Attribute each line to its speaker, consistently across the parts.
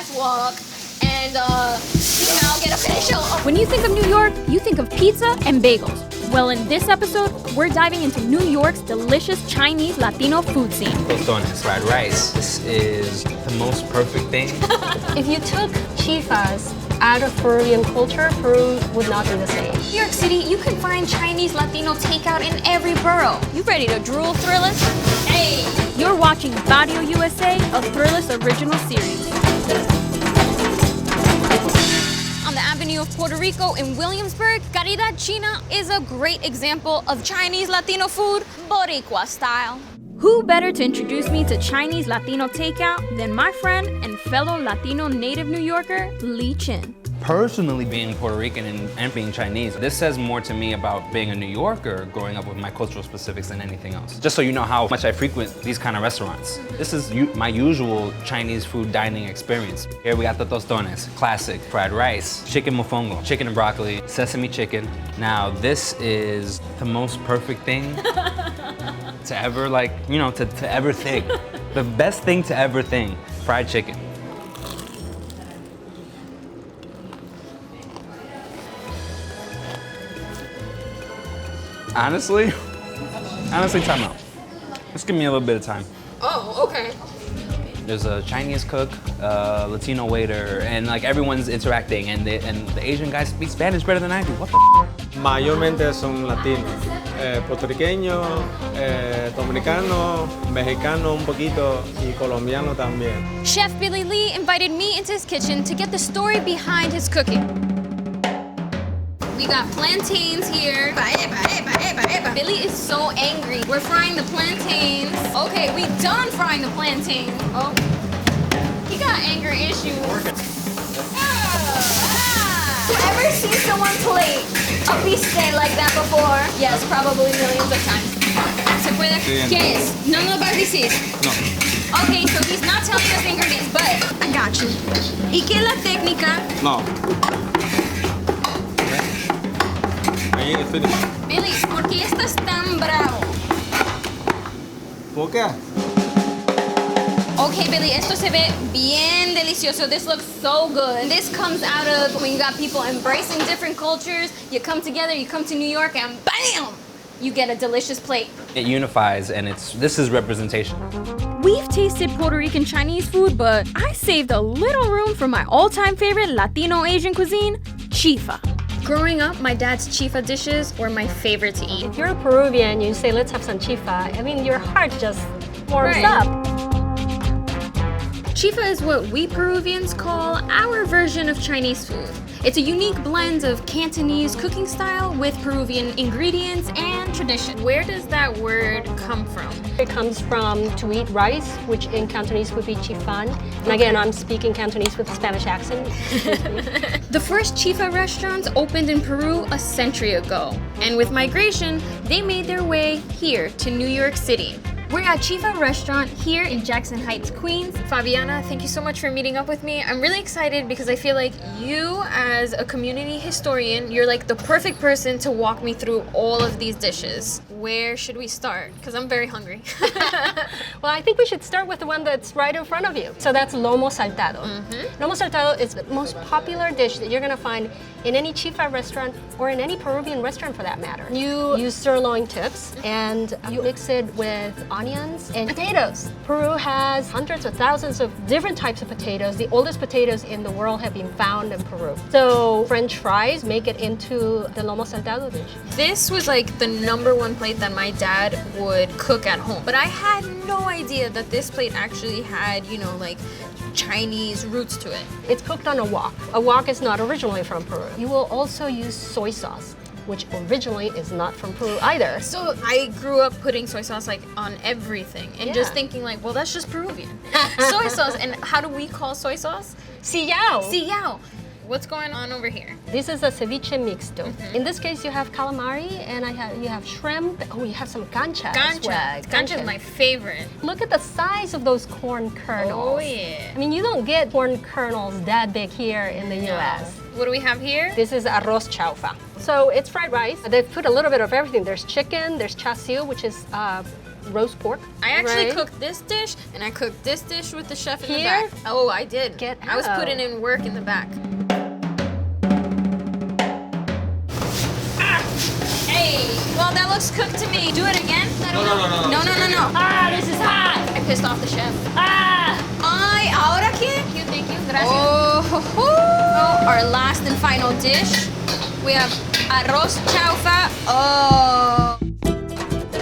Speaker 1: ass walk and get official.
Speaker 2: When you think of New York, you think of pizza and bagels. Well, in this episode, we're diving into New York's delicious Chinese-Latino food scene.
Speaker 3: Tostones, fried rice. This is the most perfect thing.
Speaker 4: If you took chifas out of Peruvian culture, Peru would not be the same.
Speaker 1: New York City, you can find Chinese-Latino takeout in every borough. You ready to drool, Thrillist? Hey!
Speaker 2: You're watching Barrio USA, a Thrillist original series.
Speaker 1: On the Avenue of Puerto Rico in Williamsburg, Caridad China is a great example of Chinese-Latino food, Boricua style.
Speaker 2: Who better to introduce me to Chinese-Latino takeout than my friend and fellow Latino native New Yorker, Lee Chin.
Speaker 3: Personally, being Puerto Rican and being Chinese, this says more to me about being a New Yorker growing up with my cultural specifics than anything else. Just so you know how much I frequent these kind of restaurants. This is my usual Chinese food dining experience. Here we got the tostones, classic, fried rice, chicken mofongo, chicken and broccoli, sesame chicken. Now this is the most perfect thing to ever to ever think. The best thing to ever think, fried chicken. Honestly, time out. Just give me a little bit of time.
Speaker 1: Oh, okay.
Speaker 3: There's a Chinese cook, a Latino waiter, and like everyone's interacting, and the Asian guys speak Spanish better than I do. What the
Speaker 5: Mayormente son latinos, puertorriqueño, dominicano, mexicano un poquito y colombiano también.
Speaker 1: Chef Billy Lee invited me into his kitchen to get the story behind his cooking. We got plantains here. Billy is so angry. We're frying the plantains. Okay, we done frying the plantains. Oh, he got anger issues. Ever seen someone plate a bistec like that before? Yes, probably millions of times. ¿Se puede? ¿Qué es? No nos va a decir.
Speaker 3: No.
Speaker 1: Okay, so he's not telling us the ingredients, but I got you. ¿Y qué es la técnica?
Speaker 5: No. Ahí es finished.
Speaker 1: Billy, ¿por qué estás tan bravo?
Speaker 5: ¿Por qué?
Speaker 1: Okay, Billy, esto se ve bien delicioso. This looks so good. This comes out of when you got people embracing different cultures. You come together, you come to New York, and bam! You get a delicious plate.
Speaker 3: It unifies, and this is representation.
Speaker 2: We've tasted Puerto Rican-Chinese food, but I saved a little room for my all-time favorite Latino Asian cuisine, Chifa.
Speaker 1: Growing up, my dad's Chifa dishes were my favorite to eat.
Speaker 4: If you're a Peruvian, you say, let's have some chifa, I mean, your heart just warms up.
Speaker 1: Chifa is what we Peruvians call our version of Chinese food. It's a unique blend of Cantonese cooking style with Peruvian ingredients and tradition. Where does that word come from?
Speaker 4: It comes from to eat rice, which in Cantonese would be chifan. And again, I'm speaking Cantonese with a Spanish accent.
Speaker 1: The first Chifa restaurants opened in Peru a century ago. And with migration, they made their way here to New York City. We're at Chifa restaurant here in Jackson Heights, Queens. Fabiana, thank you so much for meeting up with me. I'm really excited because I feel like you, as a community historian, you're like the perfect person to walk me through all of these dishes. Where should we start? Because I'm very hungry.
Speaker 4: Well, I think we should start with the one that's right in front of you. So that's lomo saltado. Lomo saltado is the most popular dish that you're gonna find in any Chifa restaurant or in any Peruvian restaurant for that matter. You use sirloin tips and you mix it with onions and potatoes. Peru has hundreds of thousands of different types of potatoes. The oldest potatoes in the world have been found in Peru. So French fries make it into the lomo saltado dish.
Speaker 1: This was like the #1 plate that my dad would cook at home. But I had no idea that this plate actually had, like Chinese roots to it.
Speaker 4: It's cooked on a wok. A wok is not originally from Peru. You will also use soy sauce, which originally is not from Peru either.
Speaker 1: So I grew up putting soy sauce on everything and just thinking well, that's just Peruvian. Soy sauce. And how do we call soy sauce?
Speaker 4: Sillao.
Speaker 1: Sillao. What's going on over here?
Speaker 4: This is a ceviche mixto. In this case, you have calamari and you have shrimp. Oh, you have some cancha as well.
Speaker 1: Cancha is my favorite.
Speaker 4: Look at the size of those corn kernels.
Speaker 1: Oh, yeah.
Speaker 4: I mean, you don't get corn kernels that big here in the U.S.
Speaker 1: What do we have here?
Speaker 4: This is arroz chaufa. So it's fried rice. They've put a little bit of everything. There's chicken, there's chasiu, which is roast pork.
Speaker 1: I actually
Speaker 4: right?
Speaker 1: cooked this dish, and I cooked this dish with the chef in the
Speaker 4: Here?
Speaker 1: back. Oh, I did.
Speaker 4: Get
Speaker 1: I was
Speaker 4: out.
Speaker 1: putting in work in the back. Hey, well, that looks cooked to me. Do it again?
Speaker 5: No.
Speaker 1: No.
Speaker 2: Ah, this is hot.
Speaker 1: I pissed off the chef.
Speaker 2: Ah.
Speaker 1: Ay, ahora qué?
Speaker 2: Thank you. Gracias.
Speaker 1: Oh, our last and final dish. We have arroz chaufa. Oh.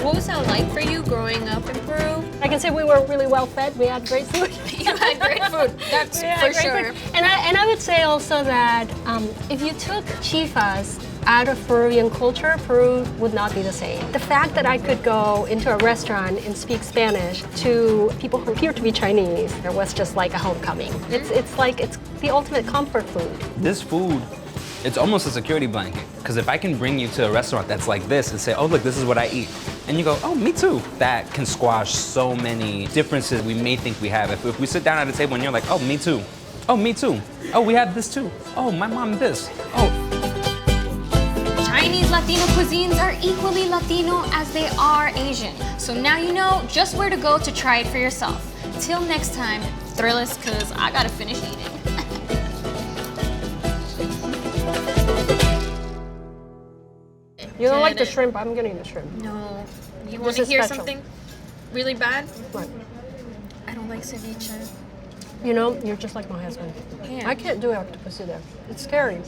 Speaker 1: What was that like for you growing up in Peru?
Speaker 4: I can say we were really well fed. We had great food.
Speaker 1: You had great food. That's
Speaker 4: Yeah,
Speaker 1: for
Speaker 4: great
Speaker 1: sure.
Speaker 4: food. And I would say also that if you took chifas out of Peruvian culture, Peru would not be the same. The fact that I could go into a restaurant and speak Spanish to people who appear to be Chinese, there was just like a homecoming. It's like it's the ultimate comfort food.
Speaker 3: This food, it's almost a security blanket. Because if I can bring you to a restaurant that's like this and say, oh, look, this is what I eat. And you go, oh, me too. That can squash so many differences we may think we have. If we sit down at a table and you're like, oh, me too. Oh, me too. Oh, we have this too. Oh, my mom this. Oh.
Speaker 1: Chinese Latino cuisines are equally Latino as they are Asian. So now you know just where to go to try it for yourself. Till next time, Thrillist, because I gotta finish eating.
Speaker 4: You don't like the
Speaker 1: Get it.
Speaker 4: shrimp? I'm getting the shrimp.
Speaker 1: No. You
Speaker 4: This
Speaker 1: want to
Speaker 4: is
Speaker 1: hear
Speaker 4: special.
Speaker 1: something really bad?
Speaker 4: What?
Speaker 1: I don't like ceviche.
Speaker 4: You know, you're just like my husband.
Speaker 1: Yeah.
Speaker 4: I can't do octopus either. It's scary.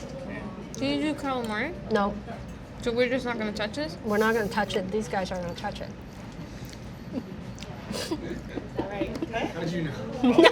Speaker 1: Do you do calamari?
Speaker 4: No,
Speaker 1: So we're just not gonna touch this?
Speaker 4: we're not going to touch it. These guys are going to touch it.
Speaker 5: How did you know?